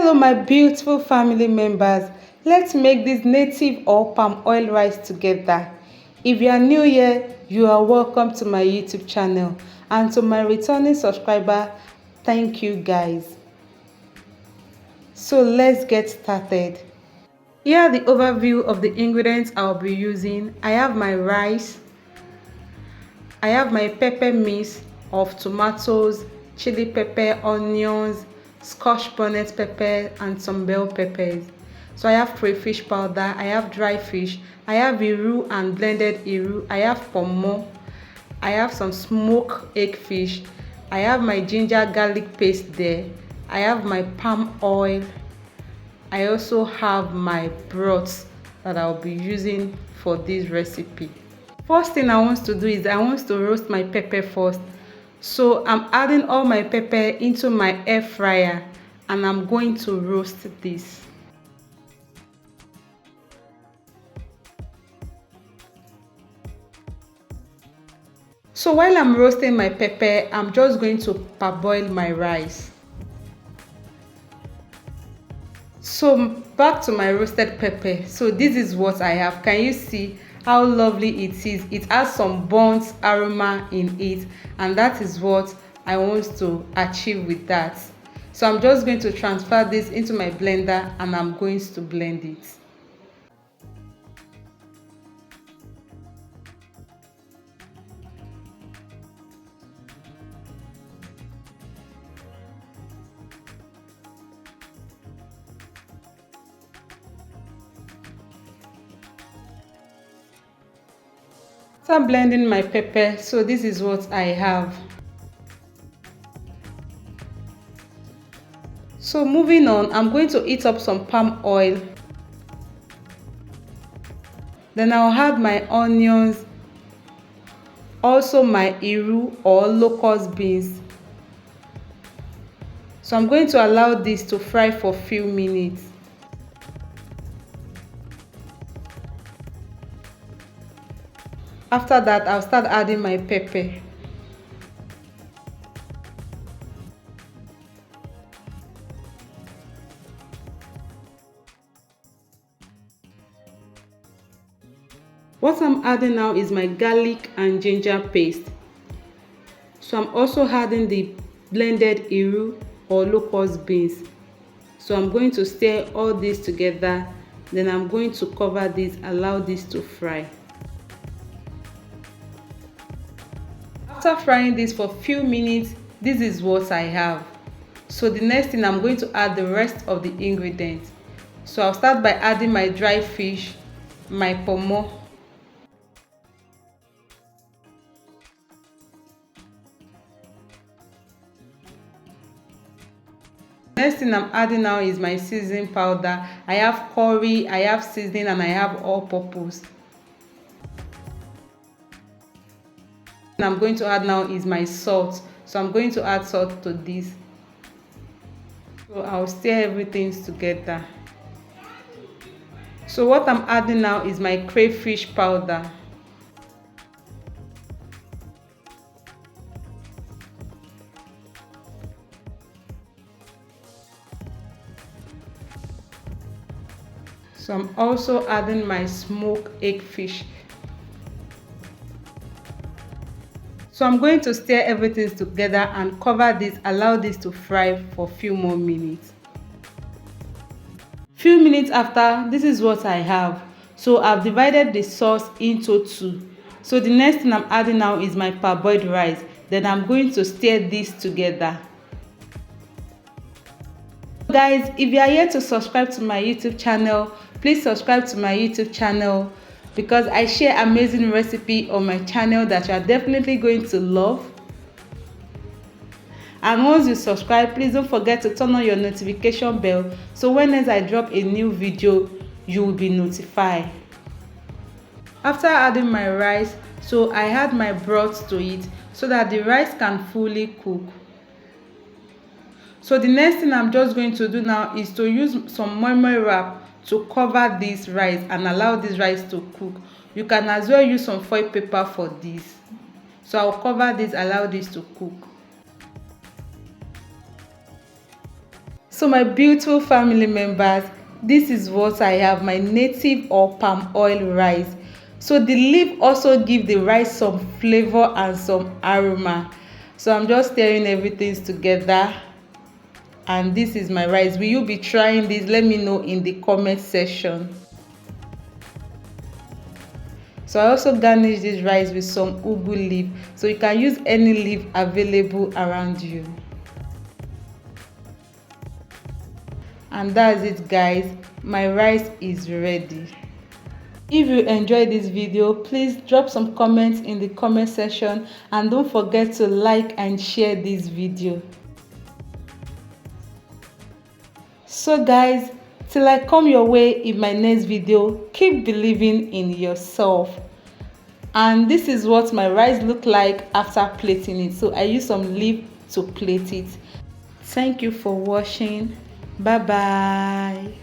Hello my beautiful family members, let's make this native or palm oil rice together. If you are new here, you are welcome to my YouTube channel, and to my returning subscriber, thank you guys. So let's get started. Here are the overview of the ingredients I'll be using. I have my rice, I have my pepper mix of tomatoes, chili pepper, onions, Scotch bonnet pepper, and some bell peppers. So I have crayfish powder, I have dry fish, I have iru and blended iru, I have pomo, I have some smoked egg fish, I have my ginger garlic paste there, I have my palm oil, I also have my broth that I'll be using for this recipe. First thing I want to do is I want to roast my pepper first. So I'm adding all my pepper into my air fryer and I'm going to roast this. So while I'm roasting my pepper, I'm just going to parboil my rice. So back to my roasted pepper. So this is what I have. Can you see how lovely it is? It has some burnt aroma in it, and that is what I want to achieve with that. So I'm just going to transfer this into my blender and I'm going to blend it. So I'm blending my pepper, so this is what I have. So moving on, I'm going to heat up some palm oil. Then I'll add my onions, also my iru or locust beans. So I'm going to allow this to fry for a few minutes. After that, I'll start adding my pepper. What I'm adding now is my garlic and ginger paste. So I'm also adding the blended iru or locust beans. So I'm going to stir all this together. Then I'm going to cover this, allow this to fry. After frying this for a few minutes, this is what I have. So the next thing, I'm going to add the rest of the ingredients. So I'll start by adding my dry fish, my pomo, next thing I'm adding now is my seasoning powder. I have curry, I have seasoning, and I have all purpose. I'm going to add now is my salt. So I'm going to add salt to this. So I'll stir everything together. So what I'm adding now is my crayfish powder. So I'm also adding my smoked egg fish. So I'm going to stir everything together and cover this, allow this to fry for a few more minutes. Few minutes after, this is what I have. So I've divided the sauce into two. So the next thing I'm adding now is my parboiled rice. Then I'm going to stir this together. Guys, if you are here to subscribe to my YouTube channel, please subscribe to my YouTube channel, because I share amazing recipe on my channel that you are definitely going to love. And once you subscribe, please don't forget to turn on your notification bell, so whenever I drop a new video, you will be notified. After adding my rice, so I add my broth to it so that the rice can fully cook. So the next thing I'm just going to do now is to use some moi moi wrap to cover this rice and allow this rice to cook. You can as well use some foil paper for this. So I'll cover this, allow this to cook. So my beautiful family members, this is what I have, my native or palm oil rice. So the leaf also give the rice some flavor and some aroma. So I'm just stirring everything together, and this is my rice. Will you be trying this? Let me know in the comment section. So I also garnish this rice with some ugu leaf, so you can use any leaf available around you. And that's it guys, my rice is ready. If you enjoyed this video, please drop some comments in the comment section, and don't forget to like and share this video. So guys, till I come your way in my next video, keep believing in yourself. And this is what my rice look like after plating it. So I use some leaf to plate it. Thank you for watching. Bye bye.